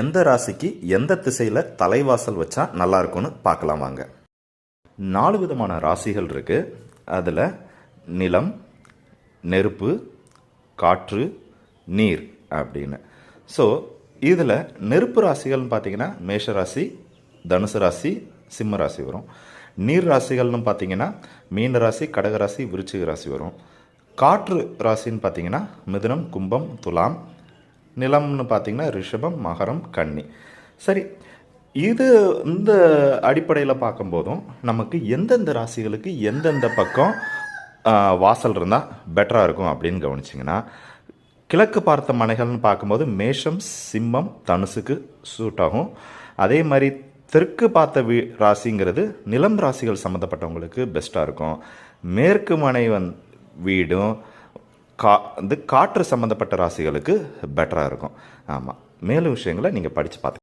எந்த ராசிக்கு எந்த திசையில் தலைவாசல் வச்சா நல்லா இருக்கும்னு பார்க்கலாம் வாங்க. 4 விதமான ராசிகள் இருக்கு. அதில் நிலம், நெருப்பு, காற்று, நீர் அப்படின்னு. ஸோ இதில் நெருப்பு ராசிகள்னு பார்த்தீங்கன்னா மேஷ ராசி, தனுசு ராசி, சிம்ம ராசி வரும். நீர் ராசிகள்னு பார்த்தீங்கன்னா மீன ராசி, கடக ராசி, விருச்சிக ராசி வரும். காற்று ராசின்னு பார்த்தீங்கன்னா மிதுனம், கும்பம், துலாம். நிலம்னு பார்த்தீங்கன்னா ரிஷபம், மகரம், கன்னி. சரி, இந்த அடிப்படையில் பார்க்கும்போதும் நமக்கு எந்தெந்த ராசிகளுக்கு எந்தெந்த பக்கம் வாசல் இருந்தால் பெட்டராக இருக்கும் அப்படின்னு கவனிச்சிங்கன்னா, கிழக்கு பார்த்த மனைகள்னு பார்க்கும்போது மேஷம், சிம்மம், தனுசுக்கு சூட் ஆகும். அதே மாதிரி தெற்கு பார்த்த ராசிங்கிறது நிலம் ராசிகள் சம்மந்தப்பட்டவங்களுக்கு பெஸ்ட்டாக இருக்கும். மேற்கு மனை வீடும் காற்று சம்மந்தப்பட்ட ராசிகளுக்கு பெட்டராக இருக்கும். ஆமாம், மேலும் விஷயங்களை நீங்கள் படித்து பார்த்து